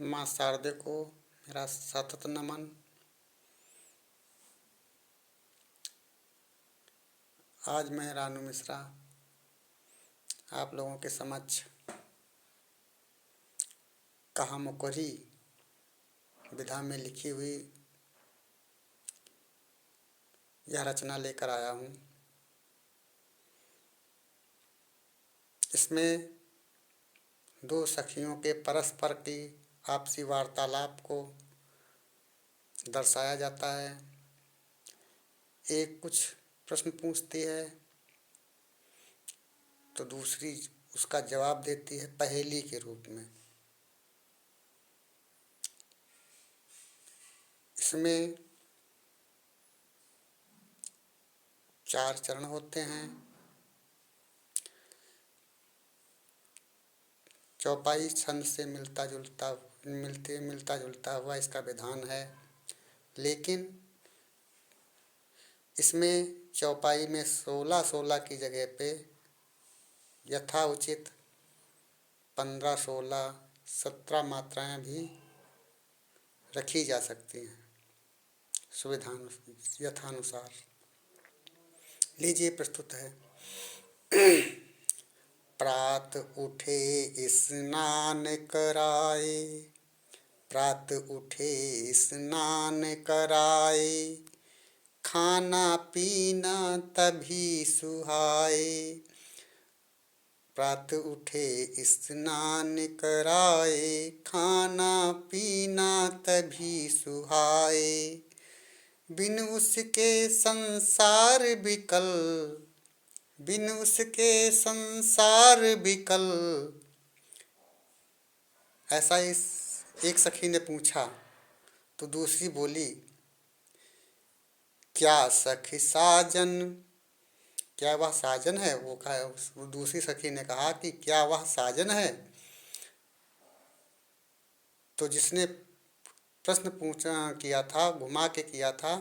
माँ शारदे को मेरा सतत नमन। आज मैं रानू मिश्रा आप लोगों के समक्ष कहा मुकरी विधा में लिखी हुई यह रचना लेकर आया हूँ। इसमें दो सखियों के परस्पर की आपसी वार्तालाप को दर्शाया जाता है। एक कुछ प्रश्न पूछती है तो दूसरी उसका जवाब देती है पहेली के रूप में। इसमें 4 चरण होते हैं। चौपाई छंद से मिलता जुलता हुआ इसका विधान है, लेकिन इसमें चौपाई में 16-16 की जगह पे यथा उचित 15, 16, 17 मात्राएं भी रखी जा सकती हैं यथानुसार। लीजिए प्रस्तुत है। प्रात उठे स्नान कराए, प्रात उठे स्नान कराए, खाना पीना तभी सुहाए। प्रात उठे स्नान कराए, खाना पीना तभी सुहाए। बिन उसके संसार विकल, बिन उसके संसार विकल। ऐसा एक सखी ने पूछा तो दूसरी बोली, क्या सखी साजन, क्या वह साजन है? वो दूसरी सखी ने कहा कि क्या वह साजन है? तो जिसने प्रश्न किया था, घुमा के किया था,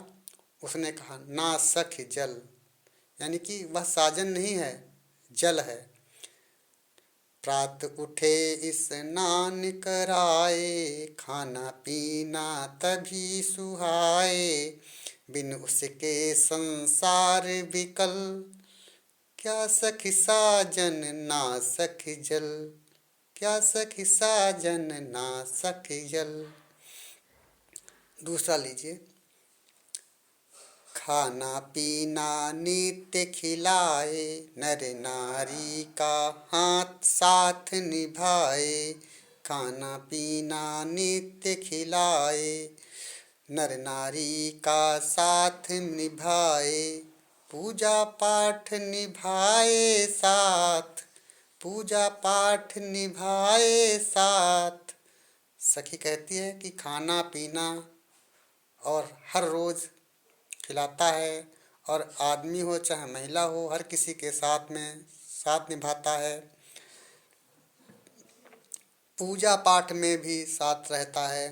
उसने कहा ना सखी जल, यानी कि वह साजन नहीं है, जल है। प्रात उठे स्नान कराए, खाना पीना तभी सुहाए। बिन उसके संसार विकल, क्या सखी साजन ना सखी जल, क्या सखी साजन ना सखी जल। दूसरा लीजिए। खाना पीना नित्य खिलाए, नर नारी का हाथ साथ निभाए। खाना पीना नित्य खिलाए, नर नारी का साथ निभाए। पूजा पाठ निभाए साथ, पूजा पाठ निभाए साथ। सखी कहती है कि खाना पीना और हर रोज़ खिलाता है, और आदमी हो चाहे महिला हो, हर किसी के साथ में साथ निभाता है। पूजा पाठ में भी साथ रहता है।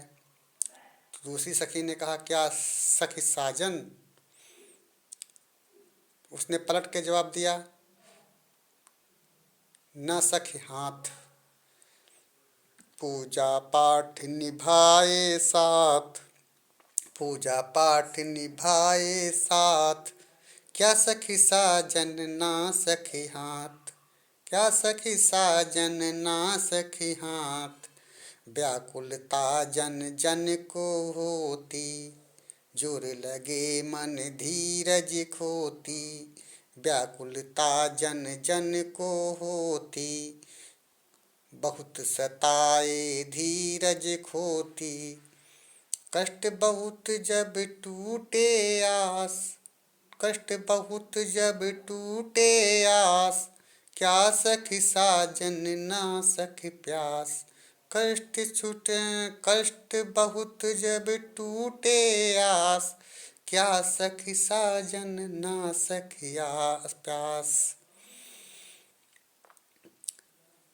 तो दूसरी सखी ने कहा क्या सखी साजन? उसने पलट के जवाब दिया न सखी हाथ। पूजा पाठ निभाए साथ, पूजा पाठ निभाए साथ। क्या सखी साजन ना सखी हाथ, क्या सखी साजन ना सखी हाथ। व्याकुलता जन जन को होती, जोर लगे मन धीरज खोती। व्याकुलता जन जन को होती, बहुत सताए धीरज खोती। कष्ट बहुत जब टूटे आस, कष्ट बहुत जब टूटे आस। क्या सखी साजन ना सखी प्यास। कष्ट छूटे, कष्ट बहुत जब टूटे आस। क्या सखी साजन ना सखी प्यास।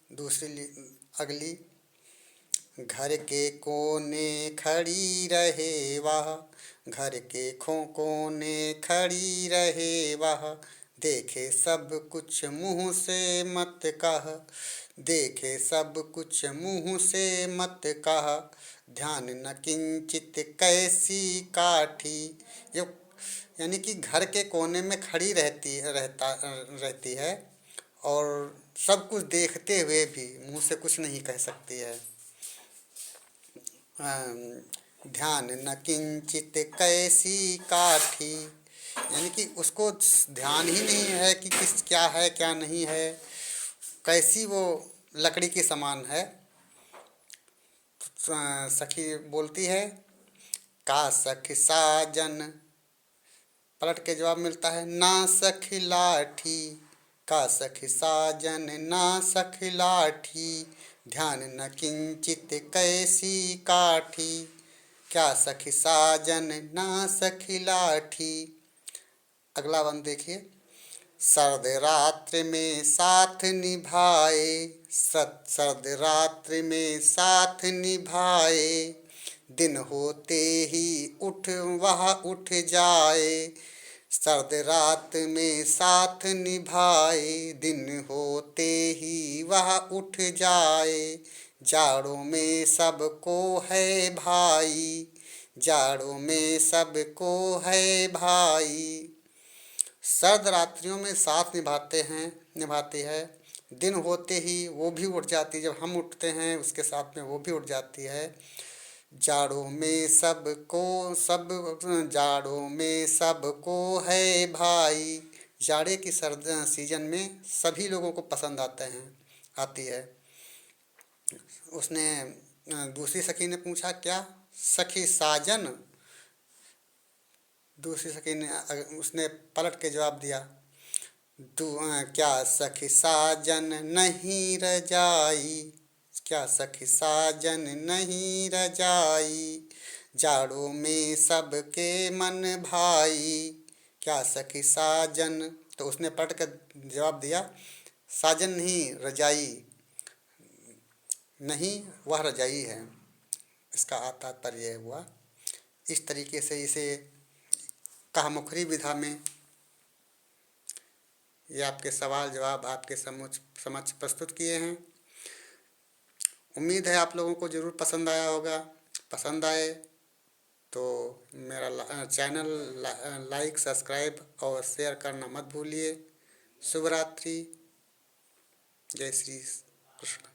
दूसरी अगली। घर के कोने खड़ी रहे वह, घर के कोने खड़ी रहे वह। देखे सब कुछ मुँह से मत कह, देखे सब कुछ मुँह से मत कह, ध्यान न किंचित कैसी काठी। ये यानी कि घर के कोने में खड़ी रहती है और सब कुछ देखते हुए भी मुँह से कुछ नहीं कह सकती है। ध्यान न किंचित कैसी काठी, यानी कि उसको ध्यान ही नहीं है कि किस क्या है क्या नहीं है, कैसी वो लकड़ी के समान है। सखी बोलती है, का सखी साजन, पलट के जवाब मिलता है, ना सखी लाठी, का सखी साजन ना सखी लाठी, ध्यान न किंचित कैसी काठी। क्या सखी साजन ना सखी लाठी। अगला वन देखिए, सर्द रात्रि में साथ निभाए, सर्द रात्रि में साथ निभाए, दिन होते ही वह उठ जाए। सर्द रात में साथ निभाए, दिन होते ही वह उठ जाए। जाड़ों में सबको है भाई, जाड़ों में सबको है भाई। सर्द रात्रियों में साथ निभाती है, दिन होते ही वो भी उठ जाती है, जब हम उठते हैं उसके साथ में वो भी उठ जाती है। जाड़ों में सबको है भाई, जाड़े की सर्द सीजन में सभी लोगों को पसंद आती है। उसने दूसरी सखी ने पूछा, क्या सखी साजन। दूसरी सखी ने उसने पलट के जवाब दिया, क्या सखी साजन नहीं रजाई, क्या सखी साजन नहीं रजाई, जाड़ों में सबके मन भाई। क्या सखी साजन, तो उसने पलट कर जवाब दिया, साजन नहीं रजाई, नहीं वह रजाई है, इसका तात्पर्य हुआ। इस तरीके से इसे कहामुखरी विधा में ये आपके सवाल जवाब आपके समक्ष प्रस्तुत किए हैं। उम्मीद है आप लोगों को ज़रूर पसंद आया होगा। पसंद आए तो मेरा चैनल लाइक, सब्सक्राइब और शेयर करना मत भूलिए। शुभ रात्रि। जय श्री कृष्ण।